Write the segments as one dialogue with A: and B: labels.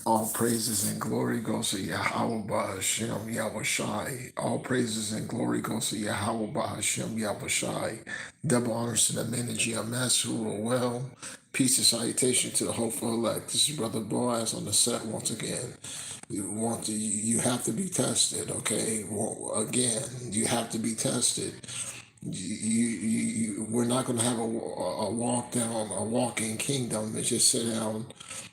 A: All praises and glory goes to Yahweh Ba'Hashem Yahushai. All praises and glory goes to Yahweh Ba'Hashem Yahushai. Double honors to the men of GMS who are well. Peace and salutation to the hopeful elect. This is Brother Boaz on the set once again. You have to be tested, okay? Well, again, you have to be tested. We're not going to have a walk down, a walking kingdom and just sit down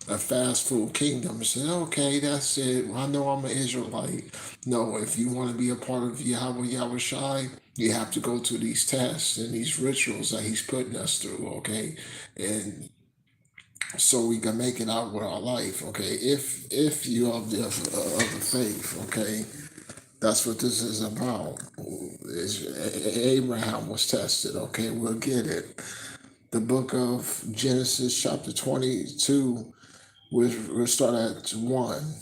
A: a fast food kingdom and say, okay, that's it. I know I'm an Israelite. No, if you want to be a part of Yahweh Yahushai, you have to go through these tests and these rituals that he's putting us through, okay? And so we can make it out with our life, okay? If you are of the faith, okay? That's what this is about. Abraham was tested, okay? We'll get it. The book of Genesis, chapter 22, we'll start at 1.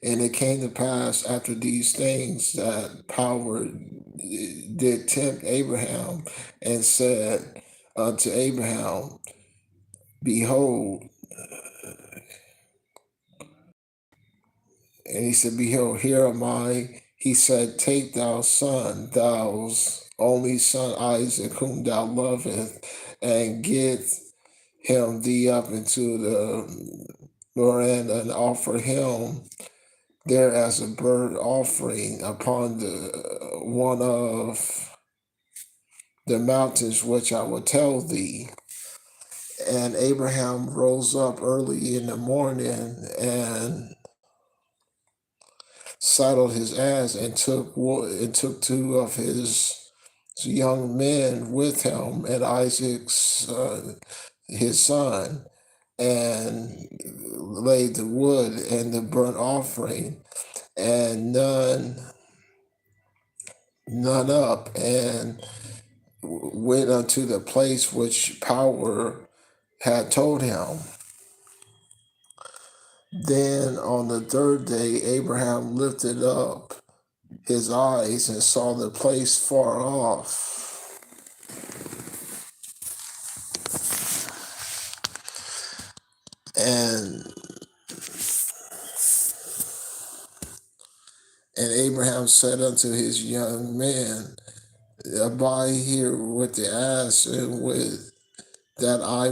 A: And it came to pass after these things that power did tempt Abraham and said unto Abraham, Behold, and he said, Behold, here am I. He said, Take thou son, thou's only son Isaac, whom thou lovest, and get him thee up into the Moran and offer him there as a burnt offering upon the one of the mountains which I will tell thee. And Abraham rose up early in the morning and saddled his ass and took two of his young men with him and Isaac's his son, and laid the wood and the burnt offering, and none up, and went unto the place which power had told him. Then on the third day Abraham lifted up his eyes and saw the place far off. And Abraham said unto his young man, Abide here with the ass, and with that I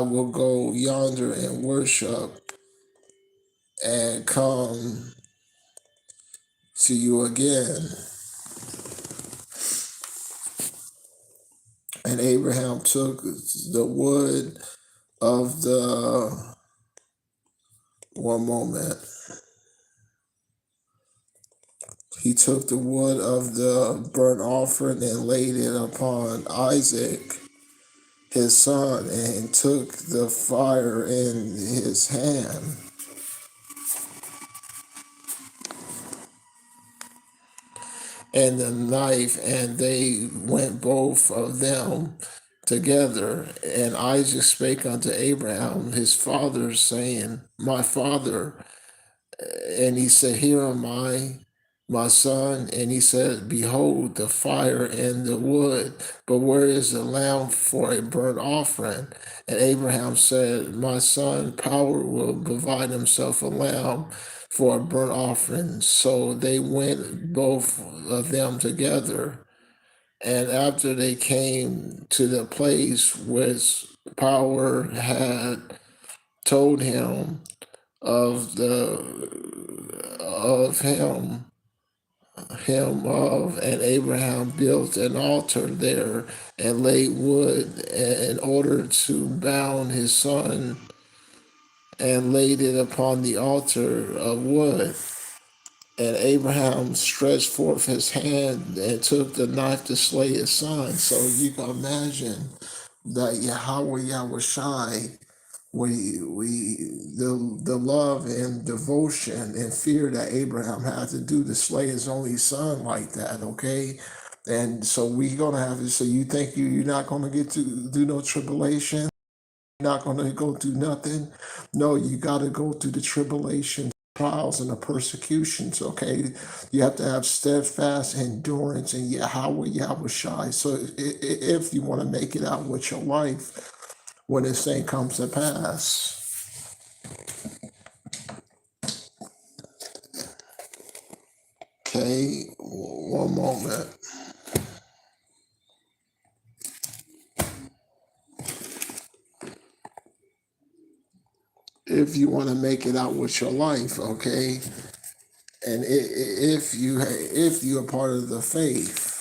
A: will go yonder and worship and come to you again. And Abraham took the wood of the, one moment. He took the wood of the burnt offering and laid it upon Isaac, his son, and took the fire in his hand. And the knife, and they went both of them together. And Isaac spake unto Abraham his father, saying, My father. And he said, Here am I, my son. And he said, Behold, the fire and the wood, but where is the lamb for a burnt offering? And Abraham said, My son, power will provide himself a lamb for a burnt offering. So they went both of them together. And after they came to the place which power had told him of him of, and Abraham built an altar there and laid wood in order to bound his son, and laid it upon the altar of wood. And Abraham stretched forth his hand and took the knife to slay his son. So you can imagine that Yahweh Yahushai, the love and devotion and fear that Abraham had to do to slay his only son like that, okay? And so we're gonna have to. So you think you're not gonna get to do no tribulation? You're not gonna go through nothing? No, you gotta go through the tribulation. trials and the persecutions, okay? You have to have steadfast endurance in Yahweh Shai. So if you want to make it out with your life when this thing comes to pass, okay, one moment. If you want to make it out with your life, okay, and if you are part of the faith,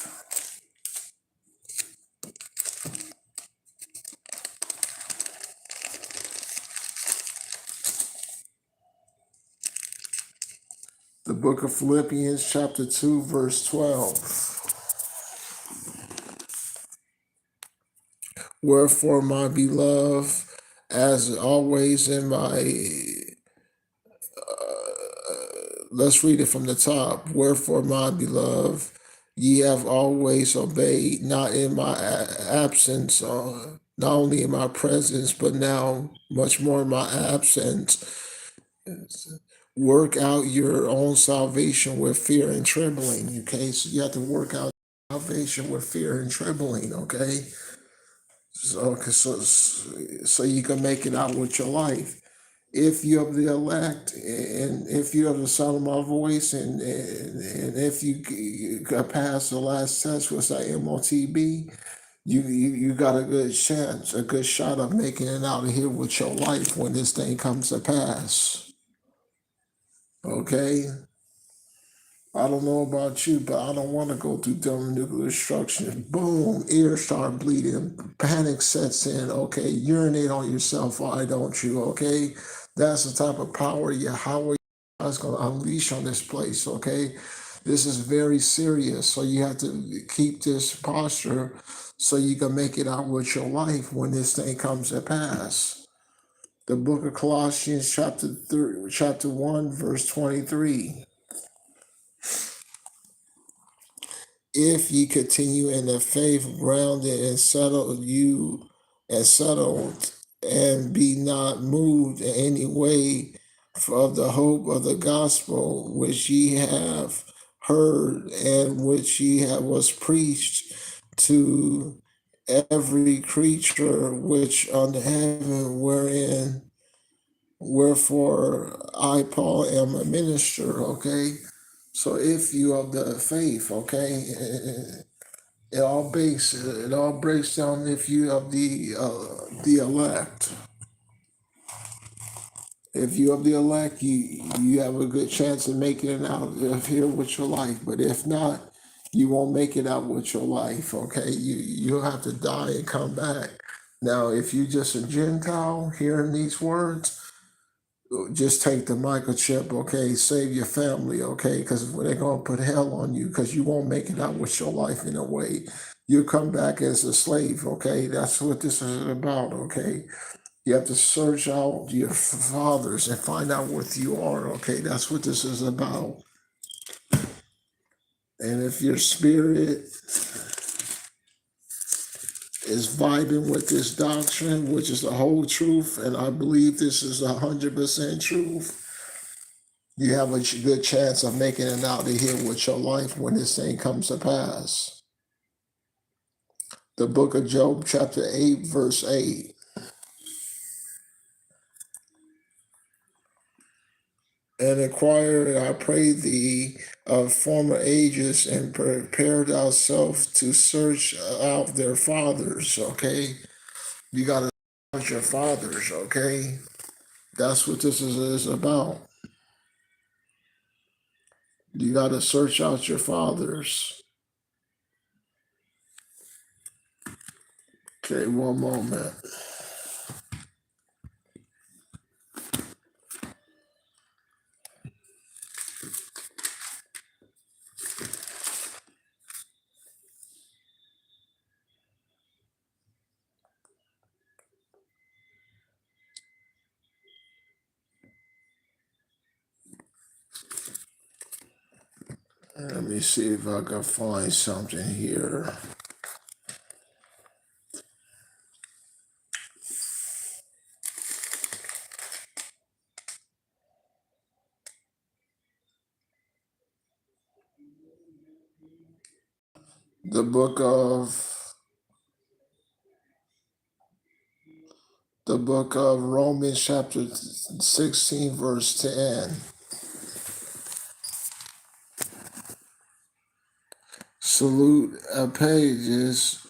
A: the book of Philippians chapter 2 verse 12. Wherefore, my beloved, as always in my let's read it from the top. Wherefore, my beloved, ye have always obeyed, not in my absence, not only in my presence, but now much more in my absence. Work out your own salvation with fear and trembling. Okay, so you have to work out salvation with fear and trembling. Okay, so you can make it out with your life. If you have the elect, and if you have the sound of my voice, and if you pass the last test, was that MOTB, you got a good chance, a good shot of making it out of here with your life when this thing comes to pass. Okay? I don't know about you, but I don't want to go through thermonuclear destruction. Boom, ears start bleeding, panic sets in. Okay, urinate on yourself. Why don't you? Okay, that's the type of power Yahweh is going to unleash on this place. Okay, this is very serious. So you have to keep this posture so you can make it out with your life when this thing comes to pass. The book of Colossians, chapter 1, verse 23. If ye continue in the faith, grounded and settled, and be not moved in any way of the hope of the gospel which ye have heard, and which ye have was preached to every creature which under heaven, wherefore I Paul am a minister. Okay, so if you of the faith, okay, it all breaks down if you of the elect. If you of the elect, you have a good chance of making it out of here with your life. But if not, you won't make it out with your life. Okay, you'll have to die and come back. Now, if you just a Gentile hearing these words, just take the microchip, okay? Save your family, okay? Because they're going to put hell on you because you won't make it out with your life in a way. You come back as a slave, okay? That's what this is about, okay? You have to search out your fathers and find out what you are, okay? That's what this is about. And if your spirit is vibing with this doctrine, which is the whole truth, and I believe this is 100% truth, you have a good chance of making it out of here with your life when this thing comes to pass. The book of Job, chapter 8, verse 8. And inquire, I pray thee, of former ages, and prepare thyself to search out their fathers, okay? You got to search your fathers, okay? That's what this is about. You got to search out your fathers. Okay, one moment. Let me see if I can find something here. The book of Romans chapter 16 verse 10. Salute Pages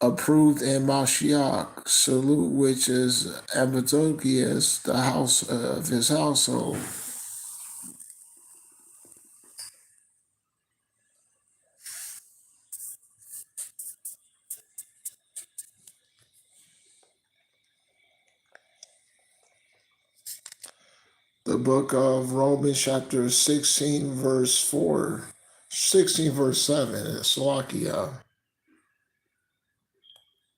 A: approved in Mashiach. Salute which is Abadokias, the house of his household. The book of Romans chapter 16 verse 4, 16 verse 7, Slovakia.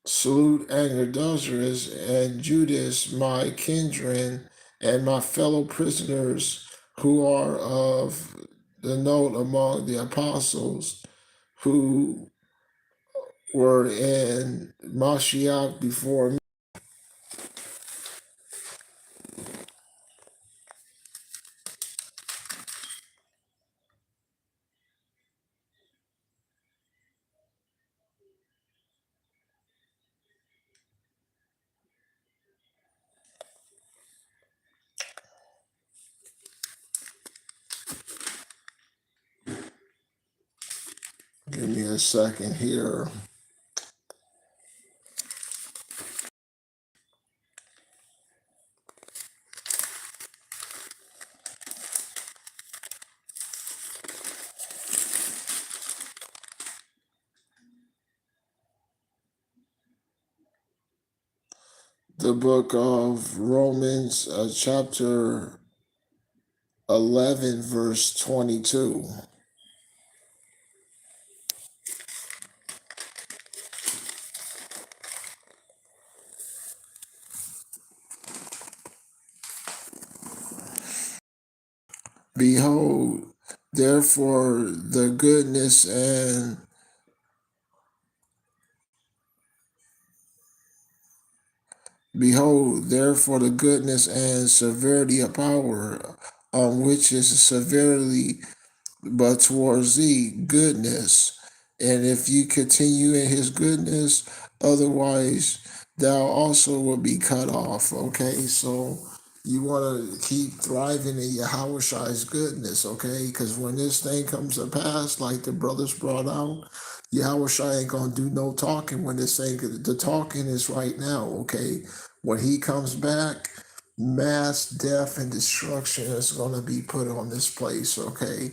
A: Salute Agabus and Judas, my kindred, and my fellow prisoners, who are of the note among the apostles, who were in Mashiach before me. Give me a second here. The book of Romans, chapter 11, verse 22. Behold, therefore, the goodness and Behold, therefore, the goodness and severity of power, on which is severely, but towards thee goodness. And if you continue in his goodness, otherwise thou also will be cut off. Okay, so you want to keep thriving in Yahweh's goodness, okay? Because when this thing comes to pass, like the brothers brought out, Yahweh ain't gonna do no talking when this thing. The talking is right now, okay? When he comes back, mass death and destruction is gonna be put on this place, okay?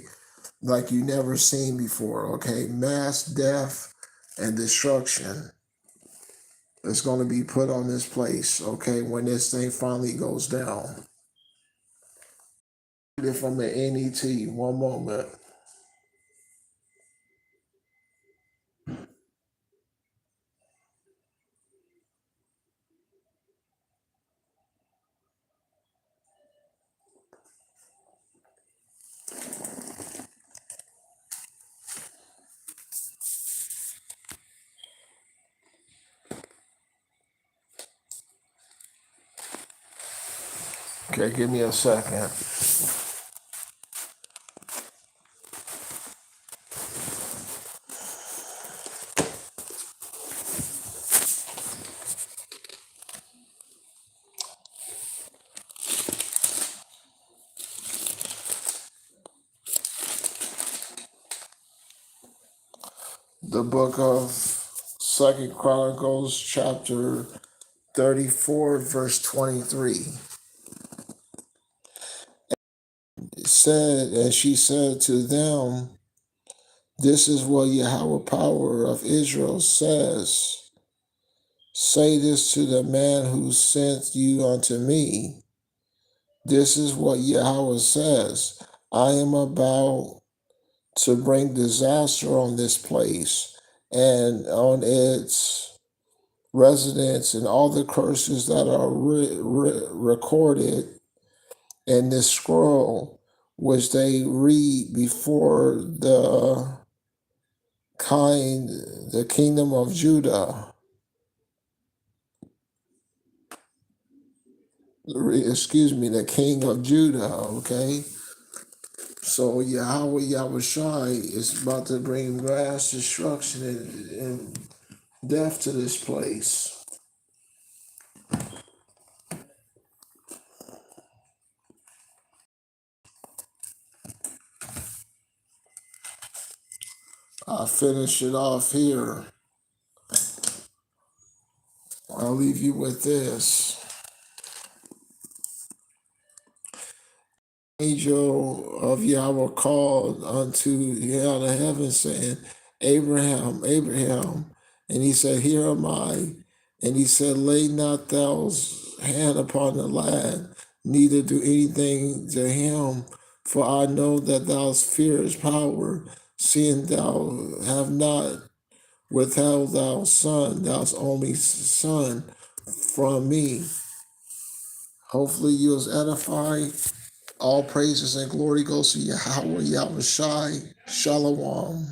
A: Like you never seen before, okay? Mass death and destruction is going to be put on this place, okay? When this thing finally goes down. From the NET, one moment. Okay, give me a second. The book of Second Chronicles, chapter 34, verse 23. It said, and she said to them, this is what Yahweh power of Israel says. Say this to the man who sent you unto me. This is what Yahweh says. I am about to bring disaster on this place and on its residents and all the curses that are recorded in this scroll, which they read before the kingdom of Judah. Excuse me, the king of Judah, okay? So Yahweh Yahushai is about to bring mass destruction and death to this place. I'll finish it off here. I'll leave you with this. Angel of Yahweh called unto out of heaven, saying, Abraham, Abraham. And he said, Here am I. And he said, Lay not thou hand upon the lad, neither do anything to him, for I know that thou fearest power, seeing thou have not withheld thou son, thou only son, from me. Hopefully you was edified. All praises and glory goes to Yahweh Yahushai. Shalom.